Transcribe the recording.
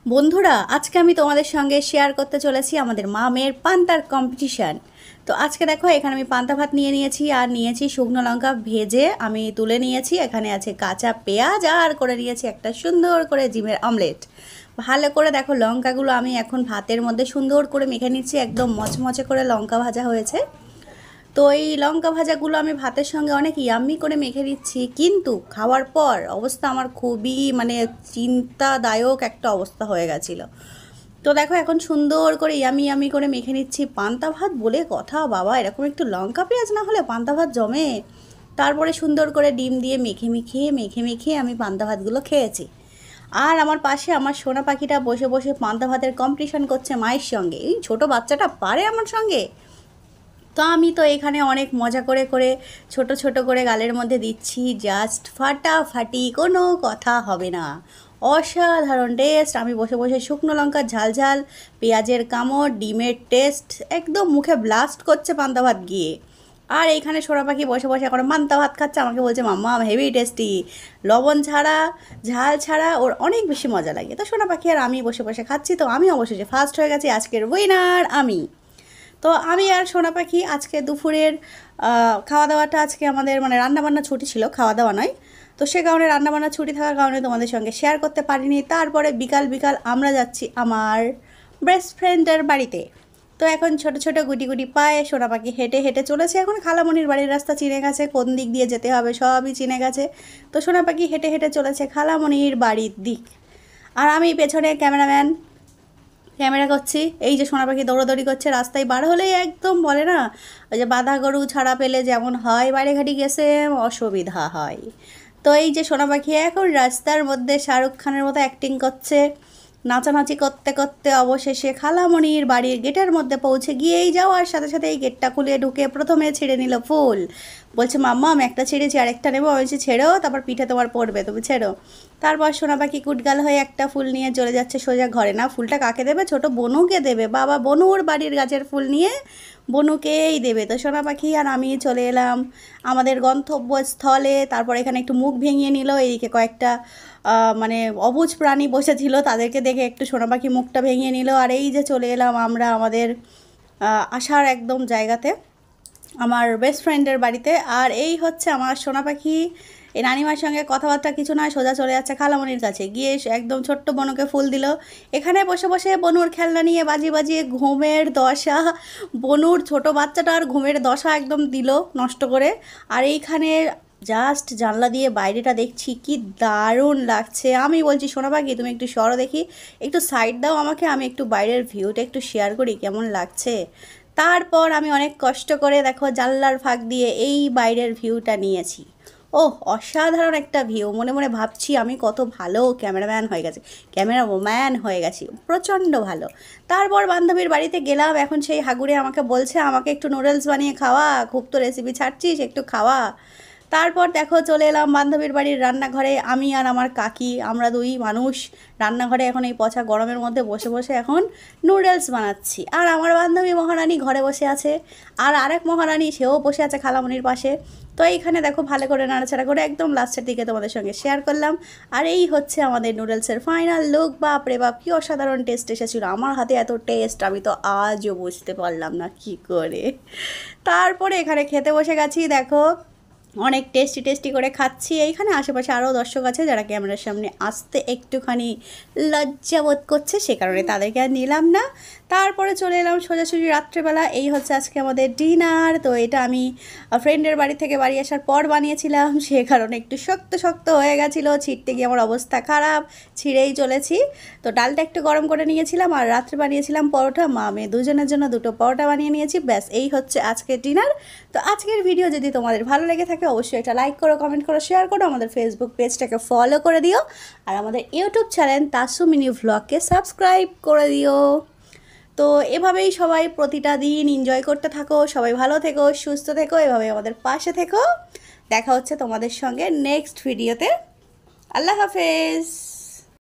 বন্ধুরা, আজকে আমি তোমাদের সঙ্গে শেয়ার করতে চলেছি আমাদের মামের পান্তার কম্পিটিশান। তো আজকে দেখো, এখানে আমি পান্তা ভাত নিয়ে নিয়েছি আর নিয়েছি শুকনো লঙ্কা ভেজে আমি তুলে নিয়েছি। এখানে আছে কাঁচা পেঁয়াজ আর করে নিয়েছি একটা সুন্দর করে ডিমের অমলেট। ভালো করে দেখো, লঙ্কাগুলো আমি এখন ভাতের মধ্যে সুন্দর করে মেখে নিচ্ছি, একদম মচমচে করে লঙ্কা ভাজা হয়েছে। তো এই লঙ্কা ভাজাগুলো আমি ভাতের সঙ্গে অনেক ইয়াম্মি করে মেখে দিচ্ছি, কিন্তু খাওয়ার পর অবস্থা আমার খুবই চিন্তাদায়ক একটা অবস্থা হয়ে গেছিলো। তো দেখো, এখন সুন্দর করে ইয়ামি ইয়ামি করে মেখে নিচ্ছি। পান্তা ভাত বলে কথা বাবা, এরকম একটু লঙ্কা পেঁয়াজ না হলে পান্তা ভাত জমে। তারপরে সুন্দর করে ডিম দিয়ে মেখে আমি পান্তা ভাতগুলো খেয়েছি। আর আমার পাশে আমার সোনা পাখিটা বসে বসে পান্তা ভাতের কম্পিটিশন করছে মায়ের সঙ্গে। এই ছোটো বাচ্চাটা পারে আমার সঙ্গে। তো আমি তো এখানে অনেক মজা করে করে ছোট ছোট করে গালের মধ্যে দিচ্ছি, জাস্ট ফাটাফাটি, কোনো কথা হবে না। অসাধারণ টেস্ট। আমি বসে বসে শুকনো লঙ্কার ঝাল ঝাল, পেঁয়াজের কামড়, ডিমের টেস্ট একদম মুখে ব্লাস্ট করছে পান্তা ভাত গিয়ে। আর এইখানে সোনা পাখি বসে বসে এখন পান্তা ভাত খাচ্ছে, আমাকে বলছে মাম্মা হেভি টেস্টি, লবণ ছাড়া ঝাল ছাড়া ওর অনেক বেশি মজা লাগে। তো সোনা পাখি আর আমি বসে বসে খাচ্ছি। তো আমি অবশেষে ফার্স্ট হয়ে গেছি, আজকের উইনার আমি। তো আমি আর সোনা পাখি আজকে দুপুরের খাওয়া দাওয়াটা, আজকে আমাদের মানে রান্নাবান্না ছুটি ছিল, খাওয়া দাওয়া নয়। তো সে কারণে রান্নাবান্না ছুটি থাকার কারণে তোমাদের সঙ্গে শেয়ার করতে পারিনি। তারপরে বিকাল বিকাল আমরা যাচ্ছি আমার বেস্ট ফ্রেন্ডের বাড়িতে। তো এখন ছোট ছোট গুটি গুটি পায়ে সোনা পাখি হেঁটে হেঁটে চলেছে। এখন খালামণির বাড়ির রাস্তা চিনে গেছে, কোন দিক দিয়ে যেতে হবে সবই চিনে গেছে। তো সোনা পাখি হেঁটে হেঁটে চলেছে খালামণির বাড়ির দিক। আর আমি পেছনে ক্যামেরা করছি। এই যে সোনা পাখি দৌড়াদৌড়ি করছে, রাস্তায় বার হলেই একদম বলে না, ওই যে বাঁধা গরু ছাড়া পেলে যেমন হয়, বাইরে ঘাটি গেছে অসুবিধা হয়। তো এই যে সোনা পাখি এখন রাস্তার মধ্যে শাহরুখ খানের মতো অ্যাক্টিং করছে, নাচানাচি করতে করতে অবশেষে খালামণির বাড়ির গেটের মধ্যে পৌঁছে গিয়েই যাওয়ার সাথে সাথে এই গেটটা খুলে ঢুকে প্রথমে ছিঁড়ে নিল ফুল। বলছে মাম্মা আমি একটা ছিঁড়েছি, আরেকটা নেবো। আমি বলছি ছেড়ো, তারপর পিঠে তোমার পড়বে, তুমি ছেড়ো। তারপর সোনা পাখি কুটগাল হয়ে একটা ফুল নিয়ে চলে যাচ্ছে সোজা ঘরে। না, ফুলটা কাকে দেবে? ছোট বনুকে দেবে। বাবা বনুর বাড়ির গাছের ফুল নিয়ে বনুকেই দেবে। তো সোনা পাখি আর আমি চলে এলাম আমাদের গন্তব্যস্থলে। তারপর এখানে একটু মুখ ভেঙিয়ে নিল। এইদিকে কয়েকটা মানে অবুঝ প্রাণী বসেছিল, তাদেরকে দেখে একটু সোনা পাখি মুখটা ভেঙিয়ে নিল। আর এই যে চলে এলাম আমরা আমাদের আসার একদম জায়গাতে, আমার বেস্ট ফ্রেন্ডের বাড়িতে। আর এই হচ্ছে আমার সোনা পাখি। এই নানিমার সঙ্গে কথাবার্তা কিছু নয়, সোজা চলে যাচ্ছে খালামণির কাছে, গিয়ে একদম ছোট্ট বনুকে ফুল দিল। এখানে বসে বসে বনুর খেলনা নিয়ে বাজিয়ে বাজিয়ে ঘুমের দশা, বনুর ছোট বাচ্চাটার ঘুমের দশা একদম দিল নষ্ট করে। আর এইখানে জাস্ট জানলা দিয়ে বাইরেটা দেখছি, কি দারুণ লাগছে। আমি বলছি সোনা পাখি তুমি একটু সরো দেখি, একটু সাইড দাও আমাকে, আমি একটু বাইরের ভিউটা একটু শেয়ার করি কেমন লাগছে। তারপর আমি অনেক কষ্ট করে দেখো জানলার ফাঁক দিয়ে এই বাইরের ভিউটা নিয়েছি। ওহ, অসাধারণ একটা ভিউ। মনে মনে ভাবছি আমি কত ভালো ক্যামেরাম্যান হয়ে গেছি, প্রচণ্ড ভালো। তারপর বান্ধবীর বাড়িতে গেলাম। এখন সেই হাগুড়ে আমাকে বলছে আমাকে একটু নুডলস বানিয়ে খাওয়া, খুব তো রেসিপি ছাড়ছিস, একটু খাওয়া। তারপর দেখো চলে এলাম বান্ধবীর বাড়ির রান্নাঘরে। আমি আর আমার কাকি, আমরা দুই মানুষ রান্নাঘরে এখন এই পচা গরমের মধ্যে বসে বসে এখন নুডলস বানাচ্ছি। আর আমার বান্ধবী মহারানী ঘরে বসে আছে, আর আরেক মহারানী সেও বসে আছে খালামণির পাশে। তো এইখানে দেখো ভালো করে নাড়াচাড়া করে একদম লাস্টের দিকে তোমাদের সঙ্গে শেয়ার করলাম। আর এই হচ্ছে আমাদের নুডলসের ফাইনাল লুক। বাপরে বাপ, কি অসাধারণ টেস্ট এসেছিলো। আমার হাতে এত টেস্ট আমি তো আজও বুঝতে পারলাম না কি করে। তারপরে এখানে খেতে বসে গেছি, দেখো অনেক টেস্টি টেস্টি করে খাচ্ছি। এইখানে আশেপাশে আরও দর্শক আছে যারা ক্যামেরার সামনে আসতে একটুখানি লজ্জা বোধ করছে, সে কারণে তাদেরকে আর নিলাম না। তারপরে চলে এলাম সোজাসুজি রাত্রেবেলা। এই হচ্ছে আজকে আমাদের ডিনার। তো এটা আমি ফ্রেন্ডের বাড়ি থেকে বাড়ি আসার পর বানিয়েছিলাম, সে কারণে একটু শক্ত শক্ত হয়ে গেছিলো, ছিঁড়তে গিয়ে আমার অবস্থা খারাপ, ছিঁড়েই চলেছি। তো ডালটা একটু গরম করে নিয়েছিলাম, আর রাত্রে বানিয়েছিলাম পরোটা। মা মেয়ে দুজনের জন্য দুটো পরোটা বানিয়ে নিয়েছি। ব্যাস, এই হচ্ছে আজকের ডিনার। তো আজকের ভিডিও যদি তোমাদের ভালো লেগে থাকে অবশ্যই এটা লাইক করো, কমেন্ট করো, শেয়ার করো, আমাদের ফেসবুক পেজটাকে ফলো করে দিও, আর আমাদের ইউটিউব চ্যানেল তাসু মিনি ভ্লগকে সাবস্ক্রাইব করে দিও। তো এভাবেই সবাই প্রতিটা দিন এনজয় করতে থাকো। সবাই ভালো থেকো, সুস্থ থেকো, এভাবে আমাদের পাশে থেকো। দেখা হচ্ছে তোমাদের সঙ্গে নেক্সট ভিডিওতে। আল্লাহ হাফেজ।